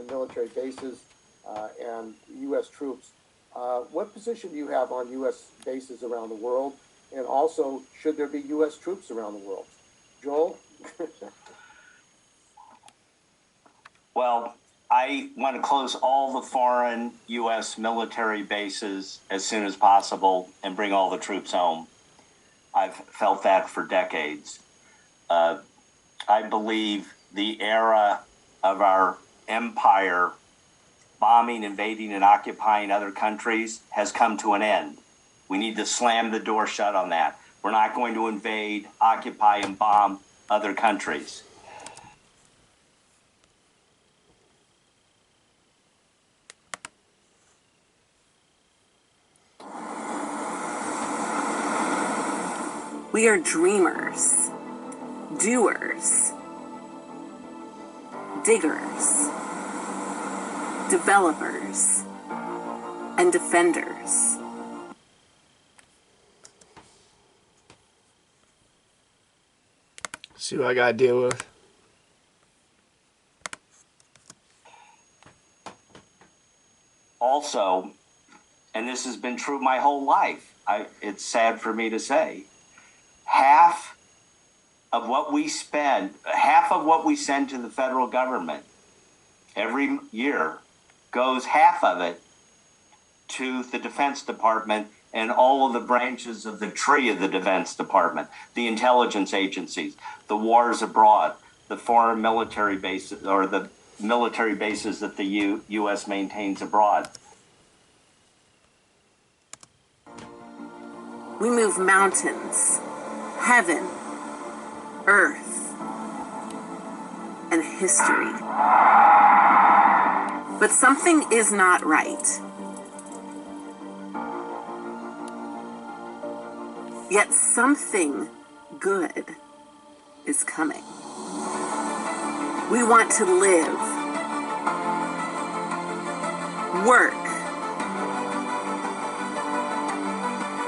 military bases and U.S. troops. What position do you have on U.S. bases around the world? And also, should there be U.S. troops around the world? Joel? Well, I want to close all the foreign U.S. military bases as soon as possible and bring all the troops home. I've felt that for decades. I believe the era of our empire bombing, invading, and occupying other countries has come to an end. We need to slam the door shut on that. We're not going to invade, occupy, and bomb other countries. We are dreamers, doers, diggers, developers, and defenders. See what I gotta deal with. Also, and this has been true my whole life, it's sad for me to say, half of what we send to the federal government every year goes, half of it, to the Defense Department and all of the branches of the tree of the Defense Department, the intelligence agencies, the wars abroad, the foreign military bases, or the military bases that the U.S. maintains abroad. We move mountains, heaven, earth, and history. But something is not right. Yet something good is coming. We want to live, work,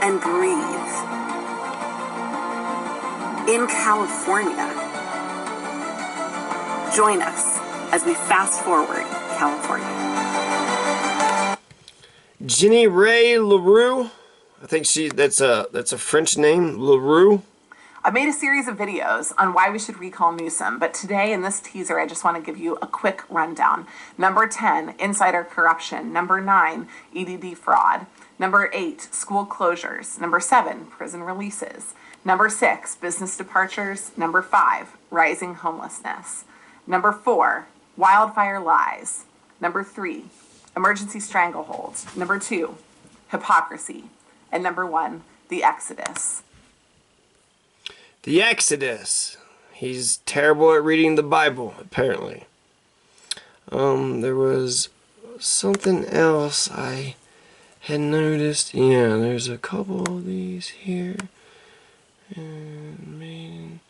and breathe in California. Join us as we fast forward California. Jenny Ray LaRue. I think that's a French name, LaRue. I've made a series of videos on why we should recall Newsom, but today in this teaser, I just want to give you a quick rundown. Number 10, insider corruption. Number 9, EDD fraud. Number 8, school closures. Number 7, prison releases. Number 6, business departures. Number 5, rising homelessness. Number 4, wildfire lies. Number 3, emergency strangleholds. Number 2, hypocrisy. And number 1, the Exodus. The Exodus. He's terrible at reading the Bible, apparently. There was something else I had noticed. Yeah, there's a couple of these here. And made in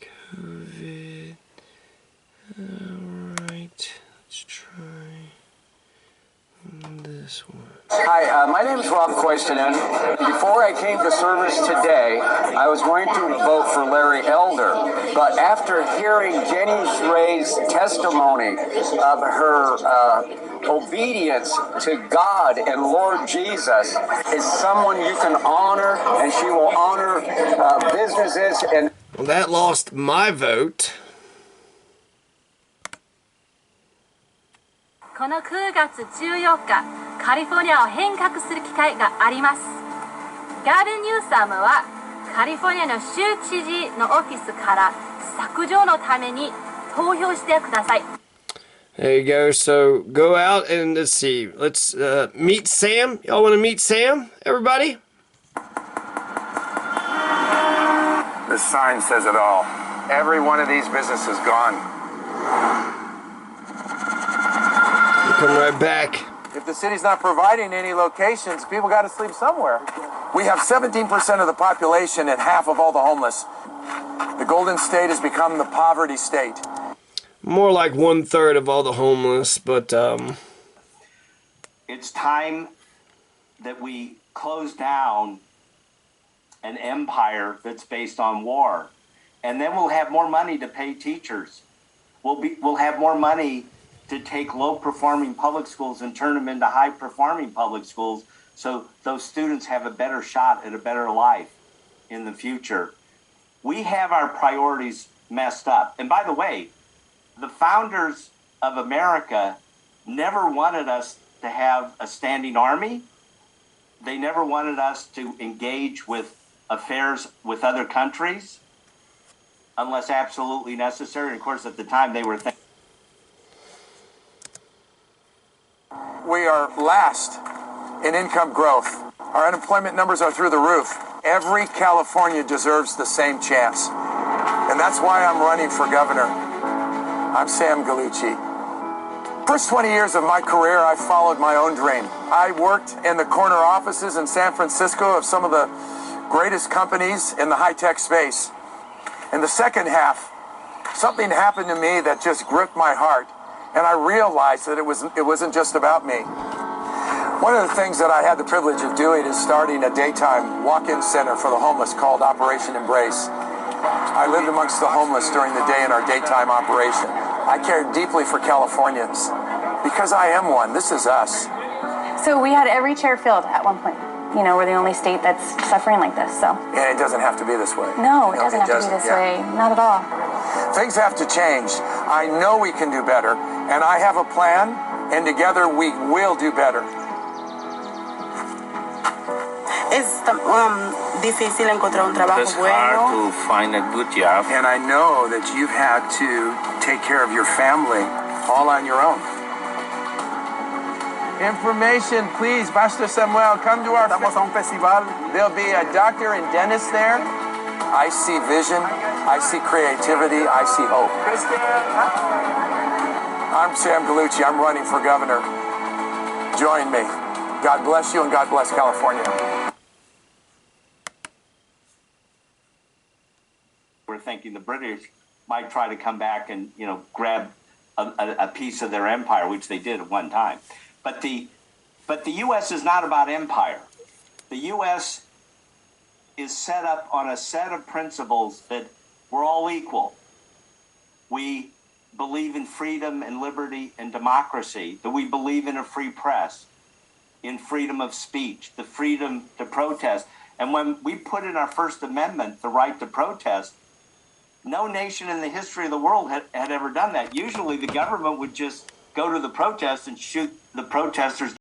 COVID. Alright, let's try this one. Hi, my name is Rob Koistinen. Before I came to service today, I was going to vote for Larry Elder, but after hearing Jenny Ray's testimony of her obedience to God and Lord Jesus, is someone you can honor, and she will honor businesses. And well, that lost my vote. この9月14日、カリフォルニアを変革する機会があります。ガビン・ニューサムはカリフォルニアの州知事のオフィスから削除のために投票してください。There you go. So go out and let's see. Let's meet Sam. Y'all want to meet Sam, everybody? the sign says it all. Every one of these businesses gone. Come right back. If the city's not providing any locations, people got to sleep somewhere. We have 17% of the population and half of all the homeless. The Golden State has become the poverty state. More like 1/3 of all the homeless, but it's time that we close down an empire that's based on war, and then we'll have more money to pay teachers. We'll have more money to take low-performing public schools and turn them into high-performing public schools so those students have a better shot at a better life in the future. We have our priorities messed up. And by the way, the founders of America never wanted us to have a standing army. They never wanted us to engage with affairs with other countries unless absolutely necessary. And of course, at the time, they were thinking. We are last in income growth. Our unemployment numbers are through the roof. Every California deserves the same chance. And that's why I'm running for governor. I'm Sam Gallucci. First 20 years of my career, I followed my own dream. I worked in the corner offices in San Francisco of some of the greatest companies in the high-tech space. In the second half, something happened to me that just gripped my heart, and I realized that it wasn't just about me. One of the things that I had the privilege of doing is starting a daytime walk-in center for the homeless called Operation Embrace. I lived amongst the homeless during the day in our daytime operation. I cared deeply for Californians because I am one. This is us. So we had every chair filled at one point. You know, we're the only state that's suffering like this, so. And it doesn't have to be this way. No, it doesn't have to be this way. Not at all. Things have to change. I know we can do better, and I have a plan, and together we will do better. Es difícil encontrar un trabajo It's bueno. hard to find a good job. And I know that you've had to take care of your family all on your own. Information, please, Pastor Samuel, come to our festival. There'll be a doctor and dentist there. I see vision, I see creativity, I see hope. I'm Sam Gallucci, I'm running for governor. Join me. God bless you and God bless California. We're thinking the British might try to come back and, you know, grab a piece of their empire, which they did at one time. But the U.S. is not about empire. The U.S. is set up on a set of principles that we're all equal. We believe in freedom and liberty and democracy, that we believe in a free press, in freedom of speech, the freedom to protest. And when we put in our First Amendment the right to protest, no nation in the history of the world had ever done that. Usually the government would just go to the protest and shoot the protesters